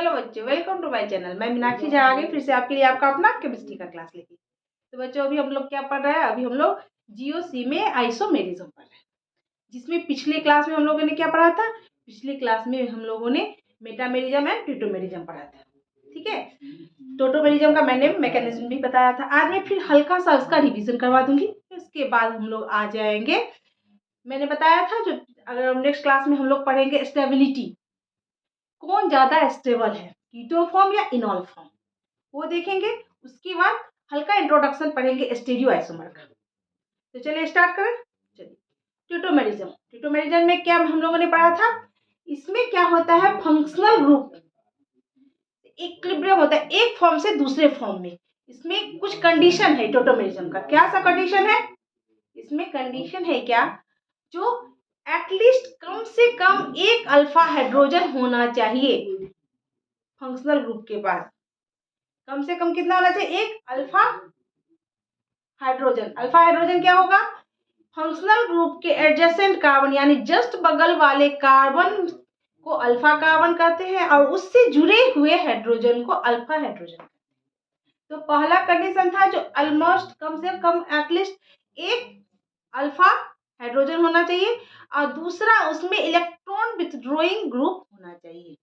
Hello बच्चों, welcome to my channel. मैं मीनाक्षी झा आ गई फिर से आपके लिए आपका अपना केमिस्ट्री का क्लास लेके। तो बच्चों अभी हम लोग क्या पढ़ रहे हैं? अभी हम लोग जीओसी में आइसोमेरिज्म पढ़ रहे हैं, जिसमें पिछले क्लास में हम लोगों ने क्या पढ़ा था? पिछली क्लास में हम लोगों ने मेटामेरिज्म एंड ट्यूटोमेरिज्म पढ़ा था। ठीक है, टोटोमेरिज्म का मैंने मैकेनिज्म भी बताया था। आज मैं फिर हल्का सा उसका रिविजन करवा दूंगी, उसके बाद हम लोग आ जाएंगे। मैंने बताया था जो अगर नेक्स्ट क्लास में हम लोग पढ़ेंगे स्टेबिलिटी, कौन ज्यादा स्टेबल है, कीटो फॉर्म या इनॉल फॉर्म, वो देखेंगे। उसके बाद हल्का इंट्रोडक्शन पढ़ेंगे स्टीरियो आइसोमर का। तो चलिए स्टार्ट करें। चलिए ट्यूटोमेरिज्म में क्या हम लोगों ने पढ़ा था? इसमें क्या होता है? फंक्शनल ग्रुप इक्विलिब्रियम होता है एक फॉर्म से दूसरे फॉर्म में। इसमें कुछ कंडीशन है ट्यूटोमेरिज्म का। क्या सा कंडीशन है इसमें? कंडीशन है क्या, जो एटलीस्ट कम से कम एक अल्फा हाइड्रोजन होना चाहिए फंक्शनल ग्रुप के पास। कम से कम कितना होना चाहिए? एक अल्फा हाइड्रोजन। अल्फा हाइड्रोजन क्या होगा? फंक्शनल ग्रुप के एडजेसेंट कार्बन यानी जस्ट बगल वाले कार्बन को अल्फा कार्बन कहते हैं और उससे जुड़े हुए हाइड्रोजन को अल्फा हाइड्रोजन। तो पहला कंडीशन था जो ऑलमोस्ट कम से कम एटलीस्ट एक अल्फा हाइड्रोजन होना चाहिए, और दूसरा उसमें इलेक्ट्रॉन विथड्रॉइंग ग्रुप होना चाहिए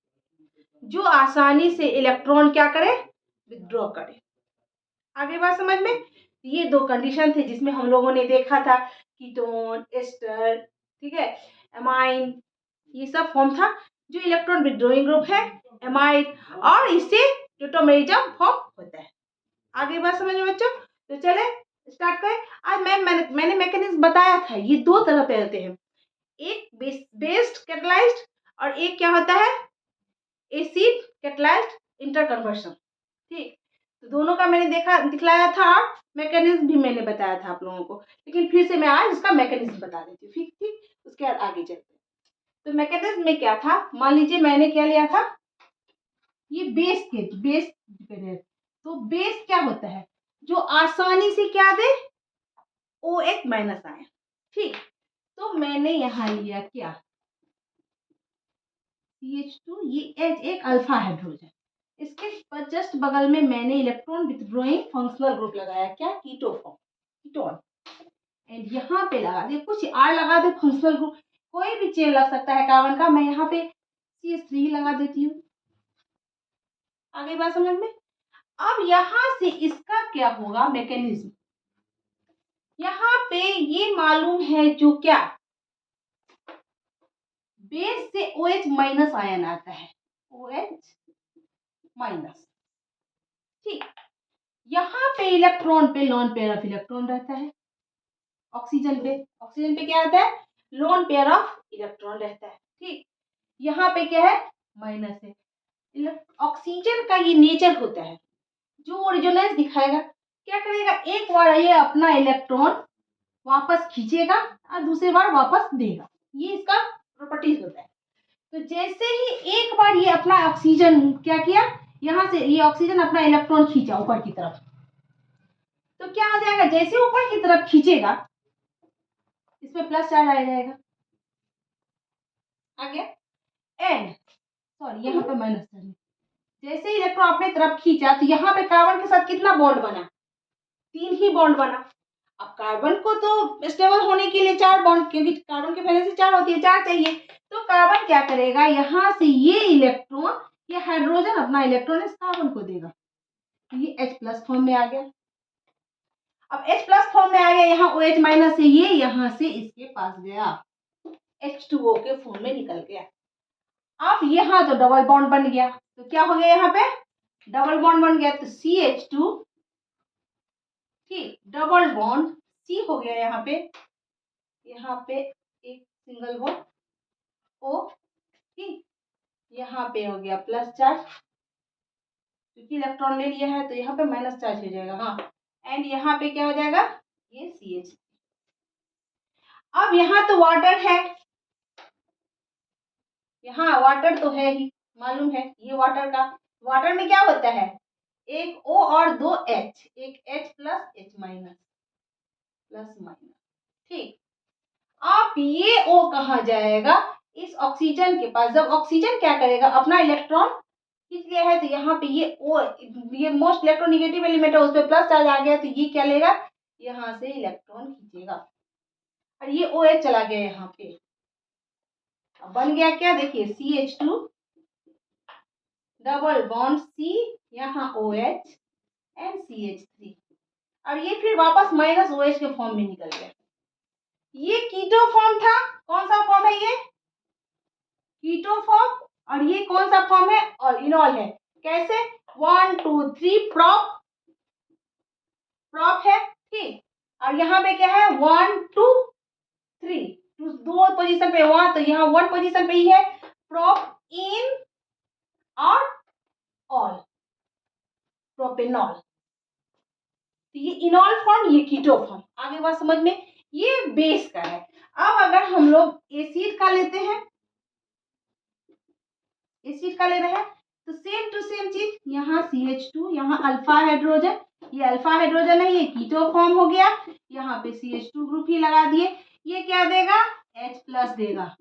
जो आसानी से इलेक्ट्रॉन क्या करे? विथड्रॉ करे। आगे बात समझ में? ये दो कंडीशन थे जिसमें हम लोगों ने देखा था कीटोन, एस्टर, ठीक है, एमाइन, ये सब फॉर्म था जो इलेक्ट्रॉन विथड्रॉइंग ग्रुप है, एमाइड, और इससे ट्यूटोमेरिज्म फॉर्म होता है। आगे बात समझ में बच्चों? तो चले स्टार्ट करें। आज मैंने मैकेनिज्म बताया था। ये दो तरह पे होते हैं, एक बेस्ड कैटलाइज्ड और एक क्या होता है? Acid catalysed interconversion. ठीक, तो दोनों का मैंने दिखलाया था, मैकेनिज्म भी मैंने बताया था आप लोगों को, लेकिन फिर से मैं आज इसका मैकेनिज्म बता देती हूँ। ठीक ठीक, उसके बाद आगे चलते हैं। तो मैकेनिज्म में क्या था? मान लीजिए मैंने क्या लिया था, ये बेस तो बेस क्या होता है? जो आसानी से क्या दे? OH minus ion. ठीक, तो मैंने यहाँ लिया क्या? CH2, ये H एक अल्फा हाइड्रोजन। इसके जस्ट बगल में मैंने इलेक्ट्रॉन विथड्रॉइंग फंक्शनल ग्रुप लगाया, क्या? कीटोन। एंड यहाँ पे लगा दे, कुछ R लगा दे फंक्शनल ग्रुप, कोई भी चेन लग सकता है कार्बन का। मैं यहाँ पे CH3 लगा देती हूँ। आगे बात समझ में? अब यहाँ से इसका क्या होगा मैकेनिज्म? यहाँ पे ये मालूम है जो क्या बेस से OH माइनस आयन आता है, OH माइनस। ठीक, यहाँ पे इलेक्ट्रॉन पे लोन पेयर ऑफ इलेक्ट्रॉन रहता है। ऑक्सीजन पे क्या रहता है? लोन पेयर ऑफ इलेक्ट्रॉन रहता है। ठीक, यहाँ पे क्या है? माइनस है। ऑक्सीजन का ये नेचर होता है जो ओरिजिनल दिखाएगा, क्या करेगा? एक बार ये अपना इलेक्ट्रॉन वापस खींचेगा और दूसरी बार वापस देगा। ये इसका प्रॉपर्टीज होता है। तो जैसे ही एक बार ये अपना ऑक्सीजन क्या किया, यहाँ से ये ऑक्सीजन अपना इलेक्ट्रॉन खींचा ऊपर की तरफ, तो क्या हो जाएगा? जैसे ऊपर की तरफ खींचेगा इसमें प्लस चार्ज आ जाएगा। आगे एंड सॉरी, यहाँ पे माइनस चार्ज। जैसे इलेक्ट्रॉन अपने तरफ खींचा तो यहाँ पे कार्बन के साथ कितना बॉन्ड बना? 3 ही बॉन्ड बना। अब कार्बन को तो स्टेबल होने के लिए 4 बॉन्ड, क्योंकि कार्बन की वैलेंसी 4 होती है, 4 चाहिए। तो कार्बन क्या करेगा? यहाँ से ये इलेक्ट्रॉन, ये हाइड्रोजन अपना इलेक्ट्रॉन इस कार्बन को देगा। ये H प्लस फॉर्म में आ गया। अब H प्लस फॉर्म में आ गया, यहाँ OH माइनस है, ये यहाँ से इसके पास गया, H2O के फॉर्म में निकल गया। अब यहाँ तो डबल बॉन्ड बन गया, तो क्या हो गया? यहाँ पे डबल बॉन्ड बन गया, तो CH2, ठीक, डबल बॉन्ड C हो गया। यहाँ पे एक सिंगल बॉन्ड O, ठीक, यहाँ पे हो गया प्लस चार्ज, क्योंकि इलेक्ट्रॉन ले लिया है तो यहाँ पे माइनस चार्ज हो जाएगा। हाँ, एंड यहाँ पे क्या हो जाएगा? ये CH। अब यहाँ तो वाटर है, यहाँ वाटर तो है ही, मालूम है ये वाटर का। वाटर में क्या होता है? एक O और 2 H, एक H plus H minus, plus minus. ठीक, अब ये O कहाँ जाएगा? इस ऑक्सीजन के पास। जब ऑक्सीजन क्या करेगा? अपना इलेक्ट्रॉन खींच लिया है, तो यहाँ पे ये मोस्ट इलेक्ट्रोनिगेटिव एलिमेंट है, उस पर प्लस चार्ज आ गया, तो ये क्या लेगा, यहाँ से इलेक्ट्रॉन खींचेगा, और ये OH चला गया यहाँ पे। अब बन गया क्या, देखिए CH2 डबल बॉन्ड C, यहाँ OH एंड CH3, और ये फिर वापस माइनस OH के फॉर्म में निकल गया। ये कीटो फॉर्म था, कौन सा फॉर्म है ये, कीटो फॉर्म, और ये कौन सा फॉर्म है, और इनॉल है। कैसे, 1 2 3 प्रॉप है, ठीक, और यहाँ पे क्या है 1 2 3, दो पोजीशन पे हुआ, तो यहाँ 1 पोजीशन पे ही है, प्रॉप इन और ऑल, प्रोपेनॉल, तो ये इनॉल फॉर्म, ये कीटो फॉर्म। आगे बात समझ में, ये बेस का है। अब अगर हम लोग एसिड का लेते हैं, एसिड का ले रहे हैं, तो सेम टू सेम चीज, यहाँ CH2, यहाँ अल्फा हाइड्रोजन, ये अल्फा हाइड्रोजन है, ये कीटो फॉर्म हो गया, यहाँ पे CH2 ग्रुप ही लगा दिए, ये क्या देगा, H+ देगा।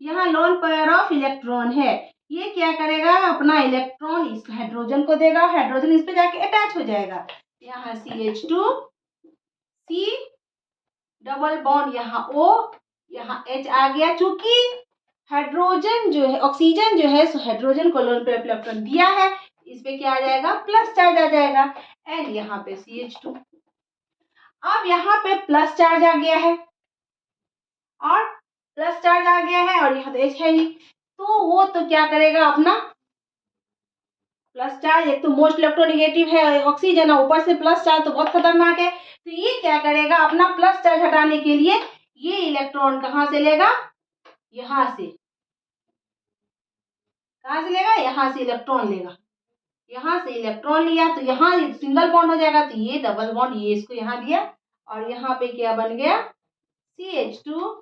यहाँ लोन पेयर ऑफ इलेक्ट्रॉन है, ये क्या करेगा, अपना इलेक्ट्रॉन इस हाइड्रोजन को देगा, हाइड्रोजन इस पे जाके अटैच हो जाएगा, यहाँ CH2 C डबल बॉन्ड, यहाँ O, यहाँ H आ गया। चूंकि हाइड्रोजन जो है, ऑक्सीजन जो है, हाइड्रोजन को लोन पेयर इलेक्ट्रॉन दिया है, इस पे क्या आ जाएगा, प्लस चार्ज आ जाएगा, एंड यहाँ पे CH2। अब यहाँ पे प्लस चार्ज आ गया है, और प्लस चार्ज आ गया है, और यहाँ तो H है ही, तो वो तो क्या करेगा, अपना प्लस चार्ज, एक तो मोस्ट इलेक्ट्रोनिगेटिव है ऑक्सीजन, ऊपर से प्लस चार्ज, तो बहुत खतरनाक है, तो ये क्या करेगा, अपना प्लस चार्ज हटाने के लिए ये इलेक्ट्रॉन कहाँ से लेगा, यहाँ से, कहाँ से लेगा, यहाँ से इलेक्ट्रॉन लेगा, यहाँ से इलेक्ट्रॉन लिया, तो यहाँ सिंगल बॉन्ड हो जाएगा, तो ये डबल बॉन्ड, ये इसको यहाँ दिया, और यहाँ पे क्या बन गया, CH2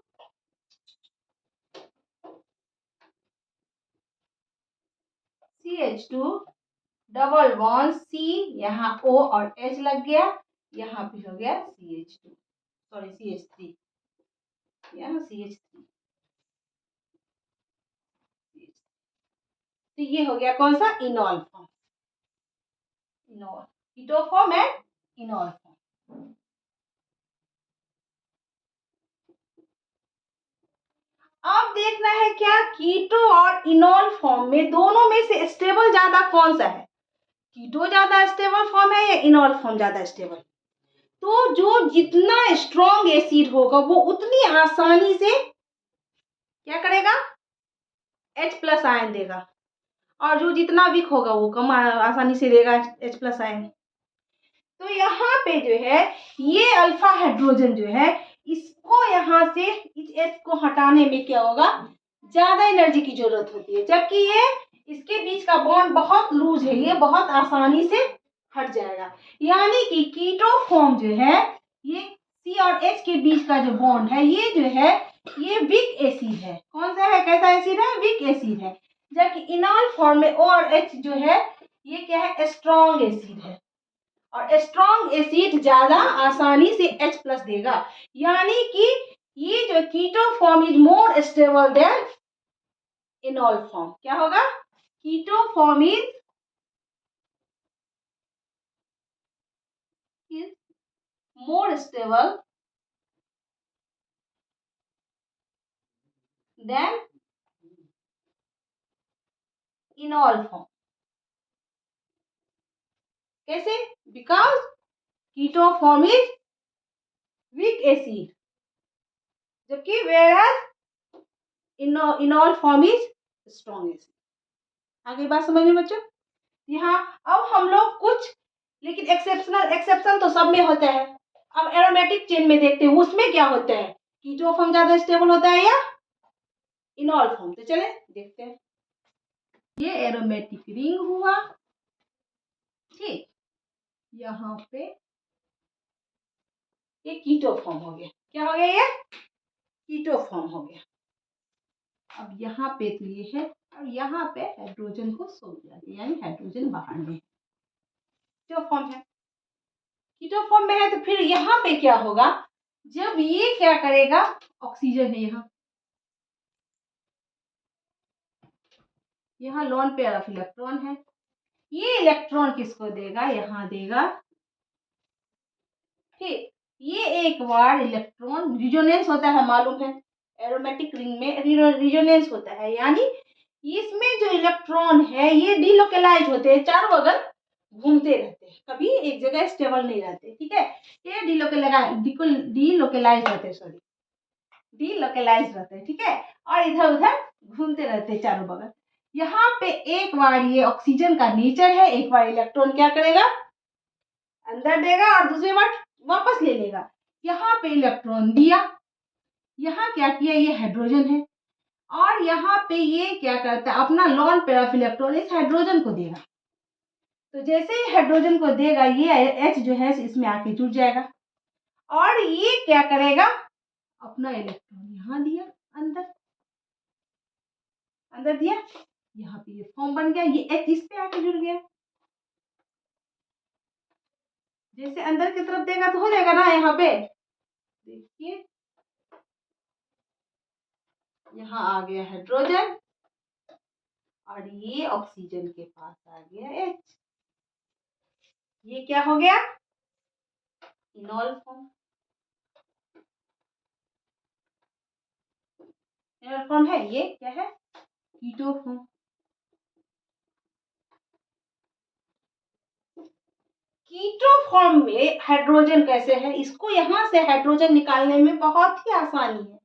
डबल बॉन्ड C, यहाँ O और H लग गया, यहाँ पे हो गया CH2, सॉरी CH3, यहाँ CH3, तो ये हो गया कौन सा, enol form, enol, keto form and enol form. अब देखना है क्या, कीटो और इनॉल फॉर्म में दोनों में से स्टेबल ज्यादा कौन सा है, कीटो ज्यादा स्टेबल फॉर्म है या इनॉल फॉर्म ज्यादा स्टेबल। तो जो जितना स्ट्रॉन्ग एसिड होगा वो उतनी आसानी से क्या करेगा, H+ आयन देगा, और जो जितना वीक होगा वो कम आसानी से देगा H+ आयन। तो यहाँ पे जो है, ये अल्फा हाइड्रोजन जो है, इसको यहाँ से इस H को हटाने में क्या होगा, ज्यादा एनर्जी की जरूरत होती है, जबकि ये इसके बीच का बॉन्ड बहुत लूज है, ये बहुत आसानी से हट जाएगा। यानी कि कीटो फॉर्म जो है, ये C और H के बीच का जो बॉन्ड है, ये जो है, ये वीक एसिड है। कौन सा है, कैसा एसिड है, वीक एसिड है। जबकि इनॉल फॉर्म में O और H जो है, ये क्या है, स्ट्रॉन्ग एसिड है, और स्ट्रॉन्ग एसिड ज्यादा आसानी से H+ देगा। यानी कि ये जो keto form is more stable than enol form. क्या होगा, keto form is more stable than enol form। कैसे, because keto form is weak acid, जबकि where enol form is strong acid. आगे बात समझ में बच्चों। यहाँ अब हम लोग कुछ, लेकिन एक्सेप्शन तो सब में होता है। अब एरोमेटिक चेन में देखते हैं उसमें क्या होता है, कीटो फॉर्म ज्यादा स्टेबल होता है या इनॉल फॉर्म। तो चले देखते हैं। ये एरोमेटिक रिंग हुआ, ठीक, यहाँ पे ये कीटो फॉर्म हो गया। क्या हो गया, ये कीटो फॉर्म हो गया। अब यहाँ पे तो ये है, और यहाँ पे हाइड्रोजन को सो दिया, यानी हाइड्रोजन बाहर में कीटो फॉर्म है। कीटो फॉर्म में है, तो फिर यहाँ पे क्या होगा, जब ये क्या करेगा, ऑक्सीजन है यहाँ, यहाँ लोन पेयर ऑफ इलेक्ट्रॉन है। ये इलेक्ट्रॉन किसको देगा, यहाँ देगा। ठीक, ये एक बार इलेक्ट्रॉन रिजोनेंस होता है, मालूम है एरोमेटिक रिंग में रिजोनेंस होता है, यानी इसमें जो इलेक्ट्रॉन है ये डिलोकेलाइज होते हैं, चारों बगल घूमते रहते हैं, कभी एक जगह स्टेबल नहीं रहते। ठीक है, ये डिलोकेलाइज रहते हैं, सॉरी डिलोकेलाइज रहते हैं। ठीक है, और इधर उधर घूमते रहते हैं चारों बगल। यहाँ पे एक बार ये ऑक्सीजन का नेचर है, एक बार इलेक्ट्रॉन क्या करेगा, अंदर देगा और दूसरी बार वापस ले लेगा। यहाँ पे इलेक्ट्रॉन दिया, यहाँ क्या किया, ये हाइड्रोजन है, और यहाँ पे ये क्या करता है, अपना लोन पेयर ऑफ इलेक्ट्रॉन इस हाइड्रोजन को देगा। तो जैसे ही हाइड्रोजन को देगा, ये H जो है इसमें आके जुड़ जाएगा, और ये क्या करेगा, अपना इलेक्ट्रॉन यहाँ दिया, अंदर दिया, यहाँ पे ये फॉर्म बन गया, ये H इस पे आके जुड़ गया। जैसे अंदर की तरफ देगा तो हो जाएगा ना, यहाँ पे देखिए यहाँ आ गया हाइड्रोजन, और ये ऑक्सीजन के पास आ गया H। ये क्या हो गया, इनॉल फॉर्म। इनॉल फॉर्म है, ये क्या है, कीटो फॉर्म। कीटो फॉर्म में हाइड्रोजन कैसे है, इसको यहां से हाइड्रोजन निकालने में बहुत ही आसानी है,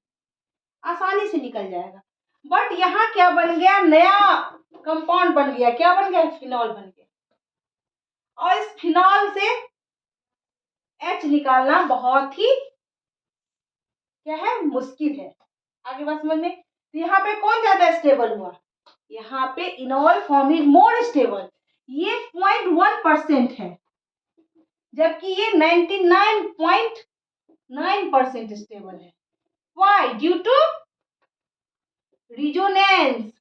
आसानी से निकल जाएगा। बट यहाँ क्या बन गया, नया कंपाउंड बन गया, क्या बन गया, फिनॉल बन गया, और इस फिनॉल से H निकालना बहुत ही क्या है, मुश्किल है। आगे बात समझ में। तो यहाँ पे कौन ज्यादा स्टेबल हुआ, यहाँ पे इनॉल फॉर्म इज मोर स्टेबल, ये 0.1% है, जबकि ये 99.9% स्टेबल है। Y, due to resonance.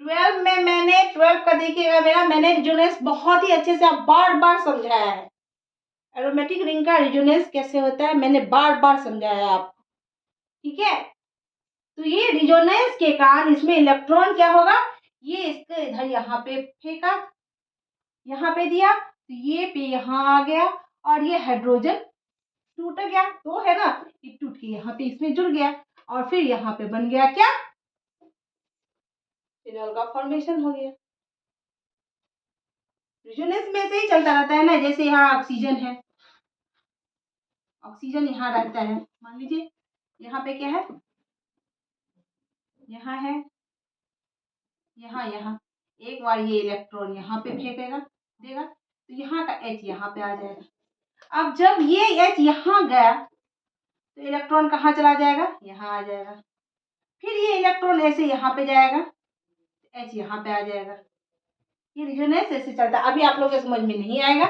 12 में मैंने 12 का देखिएगा मेरा, मैंने रिजोनेंस बहुत ही अच्छे से आप बार बार समझाया है, एरोमेटिक रिंग का रिजोनेंस कैसे होता है मैंने बार बार समझाया आपको। ठीक है, तो ये रिजोनेंस के कारण इसमें इलेक्ट्रॉन क्या होगा, ये इसके इधर यहाँ पे फेंका, यहाँ पे दिया, तो ये पे यहाँ आ गया, और ये हाइड्रोजन टूट गया, तो है ना, ये टूट के यहाँ पे इसमें जुड़ गया, और फिर यहाँ पे बन गया क्या, फिनॉल का फॉर्मेशन हो गया। रिजोनेंस में से ही चलता रहता है ना, जैसे यहाँ ऑक्सीजन है, ऑक्सीजन यहाँ रहता है, मान लीजिए यहाँ पे क्या है, यहाँ है, यहाँ एक बार ये इलेक्ट्रॉन यहाँ पे फेंकेगा देगा, तो यहाँ का H यहाँ पे आ जाएगा। अब जब ये H यहाँ गया तो इलेक्ट्रॉन कहाँ चला जाएगा, यहाँ आ जाएगा, फिर ये इलेक्ट्रॉन ऐसे यहाँ पे जाएगा, H यहाँ पे आ जाएगा। ये रिजोनेंस ऐसे चलता है। अभी आप लोग के समझ में नहीं आएगा,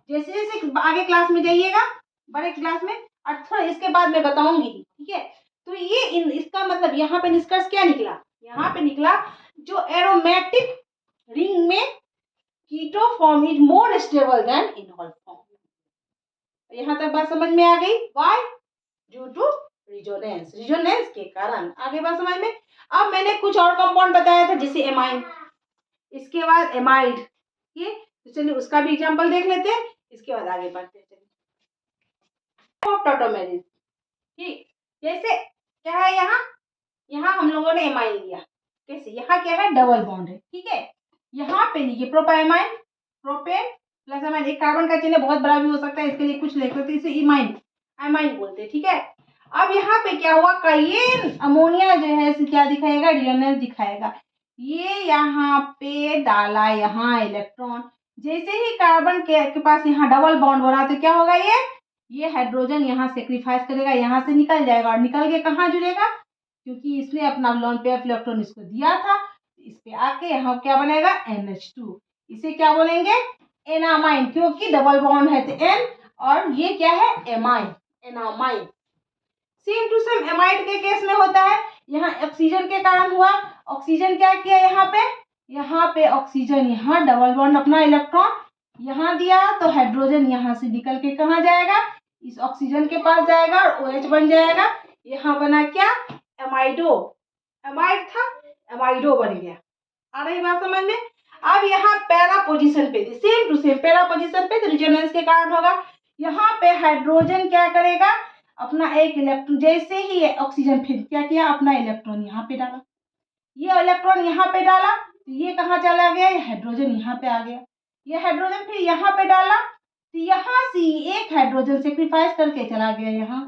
जैसे जैसे आगे क्लास में जाइएगा, बड़े क्लास में, और थोड़ा इसके बाद मैं बताऊंगी। ठीक है, तो ये इसका मतलब यहाँ पे निष्कर्ष क्या निकला, यहाँ पे निकला जो एरोमेटिक रिंग में keto form is more stable than enol form. यहाँ तक बात समझ में आ गई, why, due to resonance, resonance के कारण। आगे बात समझ में। अब मैंने कुछ और कंपाउंड बताया था, जैसे एमाइन, इसके बाद एमाइड, ये तो चलिए उसका भी एग्जांपल देख लेते हैं, इसके बाद आगे बढ़ते हैं। टॉटोमेरिस, ठीक, जैसे क्या है, यहाँ हम लोगों ने एमाइन लिया, कैसे, यहाँ क्या है, डबल बॉन्ड है। ठीक है, यहाँ पे लीजिए प्रोपाइमाइन, प्रोपेन प्लस अमाइन, एक कार्बन का चिन्ह बहुत बड़ा भी हो सकता है, इसके लिए कुछ लिख सकते हैं, इसे इमाइन, अमाइन बोलते हैं। ठीक है, अब यहाँ पे क्या हुआ, कईन अमोनिया जो है क्या दिखाएगा, रिजोनेंस दिखाएगा। ये यहाँ पे डाला, यहाँ इलेक्ट्रॉन, जैसे ही कार्बन के पास यहाँ डबल बॉन्ड बना तो क्या होगा, ये हाइड्रोजन यहाँ सेक्रीफाइस करेगा, यहाँ से निकल जाएगा, और निकल के कहाँ जुड़ेगा, क्योंकि इसने अपना लोन पेयर इलेक्ट्रॉन इसको दिया था, इस पे आके यहाँ क्या बनेगा, NH2, इसे क्या बोलेंगे, एनामाइन, क्योंकि डबल बॉन्ड है तो N, और ये क्या है, amine, enamine. Same to same amide के केस में होता है, यहाँ ऑक्सीजन के कारण हुआ, ऑक्सीजन क्या किया, यहाँ पे ऑक्सीजन यहाँ डबल बॉन्ड अपना इलेक्ट्रॉन यहाँ दिया, तो हाइड्रोजन यहाँ से निकल के कहाँ जाएगा, इस ऑक्सीजन के पास जाएगा, और OH बन जाएगा, यहाँ बना क्या, एमाइडो, एमाइड था, एमाइडो बन गया। आ रही बात समझ में? अब यहाँ पैरा पोजीशन पे same to same para position पे रिजोनेंस के कारण होगा। यहाँ पे हाइड्रोजन क्या करेगा, अपना एक इलेक्ट्रॉन, जैसे ही ऑक्सीजन फिर क्या किया, अपना इलेक्ट्रॉन यहाँ पे डाला, ये इलेक्ट्रॉन यहाँ पे डाला, तो ये कहाँ चला गया, ये हाइड्रोजन यहाँ पे आ गया, ये हाइड्रोजन फिर यहाँ पे डाला, तो यहाँ से एक हाइड्रोजन सेक्रीफाइस करके चला गया यहाँ,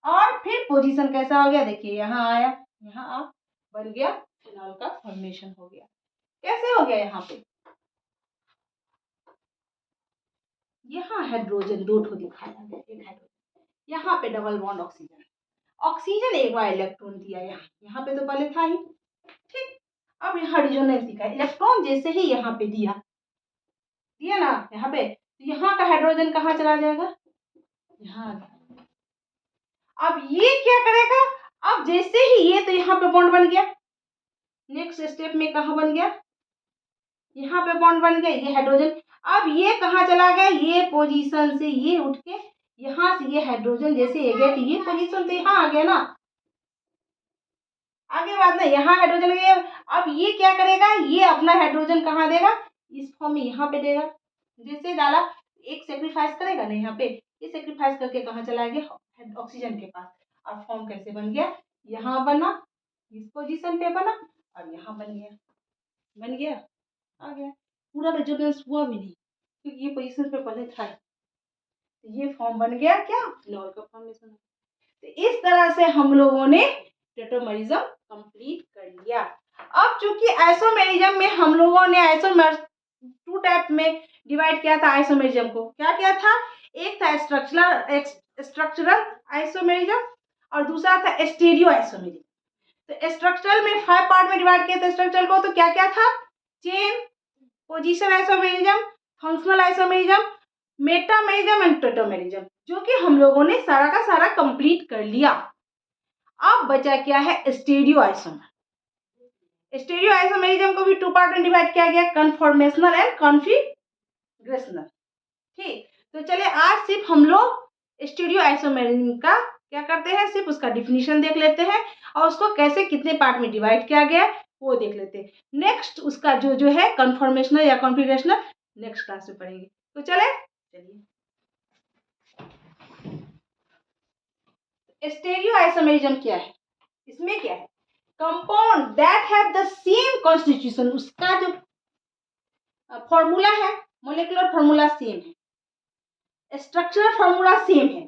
और फिर पोजीशन कैसा हो गया, देखिए यहाँ आया, यहाँ आ बन गया, फिनॉल का फॉर्मेशन हो गया। कैसे हो गया, यहाँ पे यहाँ हाइड्रोजन दो ठो दिखाया गया, एक हाइड्रोजन, यहाँ पे डबल बॉन्ड ऑक्सीजन, ऑक्सीजन एक बार इलेक्ट्रॉन दिया यहाँ पे तो पहले था ही, ठीक। अब यहाँ रिजोनेंस दिखा, इलेक्ट्रॉन जैसे ही यहाँ पे दिया ना यहाँ पे, तो यहाँ का हाइड्रोजन कहाँ चला जाएगा, यहाँ। अब ये क्या करेगा, अब जैसे ही ये तो यहाँ पे बॉन्ड बन गया, नेक्स्ट स्टेप में कहाँ बन गया, यहाँ पे बॉन्ड बन गया, ये हाइड्रोजन, अब ये कहाँ चला गया, ये पोजीशन से ये उठ के यहाँ से ये हाइड्रोजन जैसे ये गया, तो ये पोजीशन तो यहाँ आ गया ना, आगे बात ना, यहाँ हाइड्रोजन गया। अब ये क्या करेगा, ये अपना हाइड्रोजन कहाँ देगा, इस फॉर्म में यहाँ पे देगा, जैसे डाला एक सेक्रीफाइस करेगा ना यहाँ पे, ये सेक्रीफाइस करके कहाँ चला गया, ऑक्सीजन के पास, और फॉर्म कैसे बन गया, यहाँ बना, इस पोजीशन पे बना, और यहाँ बन गया, आ गया, पूरा रेजोनेंस हुआ भी नहीं क्योंकि ये पोजीशन पे पहले था, तो ये फॉर्म बन गया क्या, फिनॉल का फॉर्मेशन। तो इस तरह से हम लोगों ने टेट्रामेरिज्म कंप्लीट कर लिया। अब चूंकि आइसोमेरिज्म में हम लोगों ने आइसोमर टू टाइप में डिवाइड किया था, आइसोमेरिज्म को क्या किया था, एक था स्ट्रक्चरल आइसोमेरिज्म और दूसरा था स्टीरियो आइसोमेरिज्म। तो स्ट्रक्चरल में 5 पार्ट में डिवाइड किया था स्ट्रक्चरल को, तो क्या क्या था, chain, position isomerism, functional isomerism, metamerism and tetramerism, जो कि हम लोगों ने सारा का सारा कंप्लीट कर लिया। अब बचा क्या है, स्टीरियो आइसोमर। स्टीरियो आइसोमेरिज्म को भी 2 पार्ट में डिवाइड किया गया, कन्फॉर्मेशनल एंड कॉन्फिगरेशनल। ठीक, तो चलिए आज सिर्फ हम लोग स्टीरियो आइसोमेरिज्म का क्या करते हैं, सिर्फ उसका डिफिनीशन देख लेते हैं और उसको कैसे कितने पार्ट में डिवाइड किया गया वो देख लेते हैं। नेक्स्ट उसका जो है कन्फॉर्मेशनल या कॉन्फिगरेशनल नेक्स्ट क्लास में पढ़ेंगे। तो चलिए स्टीरियो आइसोमेरिज्म क्या है, इसमें क्या है, compound that have the same constitution, उसका जो फॉर्मूला है, मोलिकुलर फॉर्मूला सेम है, स्ट्रक्चरल फॉर्मूला सेम है,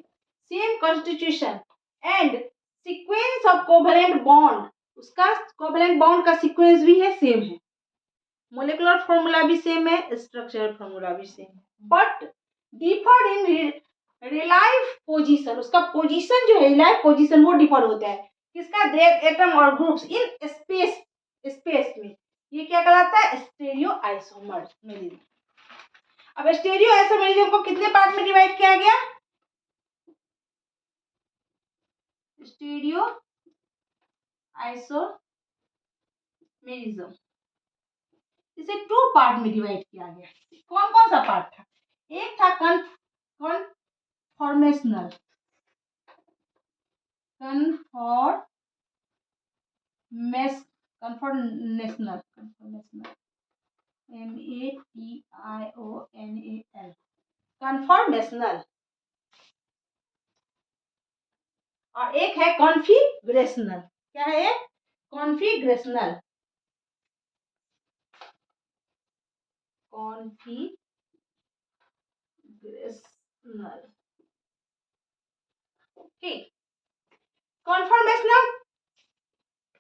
same constitution and sequence of covalent bond, उसका कोवेलेंट बॉन्ड का सीक्वेंस भी है सेम है, मोलिकुलर फॉर्मूला भी सेम है, स्ट्रक्चरल फॉर्मूला भी सेम है, but differ in relive position, उसका पोजीशन जो है रिलाइव पोजीशन वो डिफर होता है, किसका, देयर एटम और ग्रुप्स इन स्पेस में, ये क्या कहलाता है, स्टीरियो आइसोमेरिज्म। अब स्टीरियो आइसोमेरिज्म को कितने पार्ट में डिवाइड किया गया, स्टीरियो आइसोमेरिज्म इसे 2 पार्ट में डिवाइड किया गया। कौन कौन सा पार्ट था, एक था कन्फॉर्मेशनल METIONAL कन्फॉर्मेशनल, और एक है कॉन्फिगरेशनल, क्या है एक कॉन्फिगरेशनल, ठीक। कॉन्फॉर्मेशनल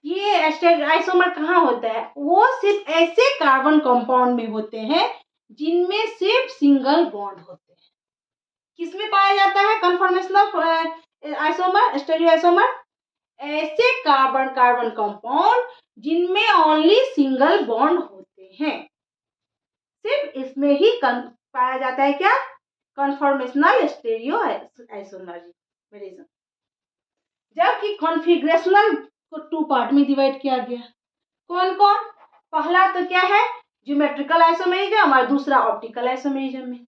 ये आइसोमर कहाँ होता है, वो सिर्फ ऐसे कार्बन कंपाउंड में होते हैं जिनमें सिर्फ सिंगल बॉन्ड होते हैं। किसमें पाया जाता है कन्फॉर्मेशनल आइसोमर, स्टीरियो आइसोमर, ऐसे कार्बन कंपाउंड जिनमें ओनली सिंगल बॉन्ड होते हैं, सिर्फ इसमें ही पाया जाता है क्या, कन्फॉर्मेशनल स्टीरियो आइसोमेरिज्म। जबकि कॉन्फिगरेशनल को 2 पार्ट में डिवाइड किया गया, कौन कौन, पहला तो क्या है ज्योमेट्रिकल आइसोमेरिज्म और दूसरा ऑप्टिकल आइसोमेरिज्म में।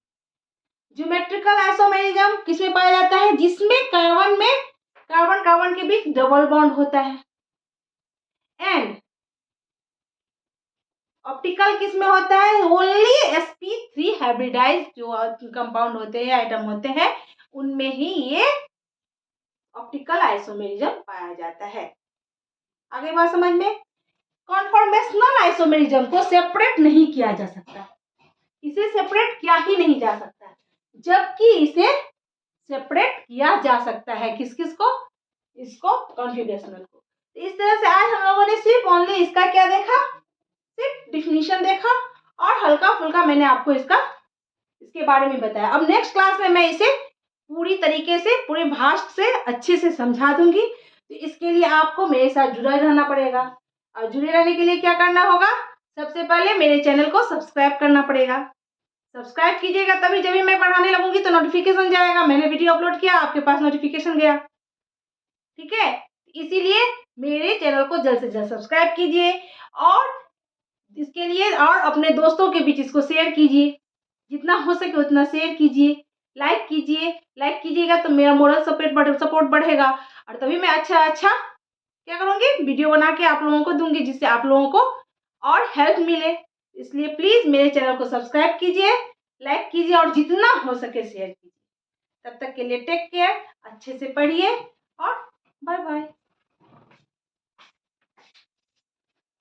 ज्योमेट्रिकल आइसोमेरिज्म किसमें पाया जाता है, जिसमें कार्बन के बीच डबल बॉन्ड होता है, एंड ऑप्टिकल किस में होता है? ओनली sp3 हाइब्रिडाइज जो कंपाउंड होते हैं, आइटम होते हैं, उनमें ही ये ऑप्टिकल आइसोमेरिज्म पाया जाता है। आगे बात समझ में। कॉन्फॉर्मेशनल आइसोमेरिज्म को सेपरेट नहीं किया जा सकता, इसे सेपरेट किया ही नहीं जा सकता, जबकि इसे सेपरेट किया जा सकता है। किस किस को? इसको, कॉन्फिगरेशनल को। इस तरह से आज हम लोगों ने सिर्फ ओनली इसका क्या देखा? सिर्फ डिफिनीशन देखा और हल्का फुल्का मैंने आपको इसके बारे में बताया। अब नेक्स्ट क्लास में मैं इसे पूरी तरीके से, पूरे भाष्य से अच्छे से समझा दूंगी। तो इसके लिए आपको मेरे साथ जुड़े रहना पड़ेगा, और जुड़े रहने के लिए क्या करना होगा? सबसे पहले मेरे चैनल को सब्सक्राइब करना पड़ेगा। सब्सक्राइब कीजिएगा, तभी जब भी मैं पढ़ाने लगूंगी तो नोटिफिकेशन जाएगा। मैंने वीडियो अपलोड किया, आपके पास नोटिफिकेशन गया। ठीक है, इसीलिए मेरे चैनल को जल्द से जल्द सब्सक्राइब कीजिए, और इसके लिए और अपने दोस्तों के बीच इसको शेयर कीजिए, जितना हो सके उतना शेयर कीजिए, लाइक कीजिए। लाइक कीजिएगा तो मेरा मोरल सपोर्ट बढ़ेगा, और तभी मैं अच्छा क्या करूँगी? वीडियो बना के आप लोगों को दूंगी, जिससे आप लोगों को और हेल्प मिले। इसलिए प्लीज़ मेरे चैनल को सब्सक्राइब कीजिए, लाइक कीजिए, और जितना हो सके शेयर कीजिए। तब तक के लिए टेक केयर, अच्छे से पढ़िए, और बाय बाय।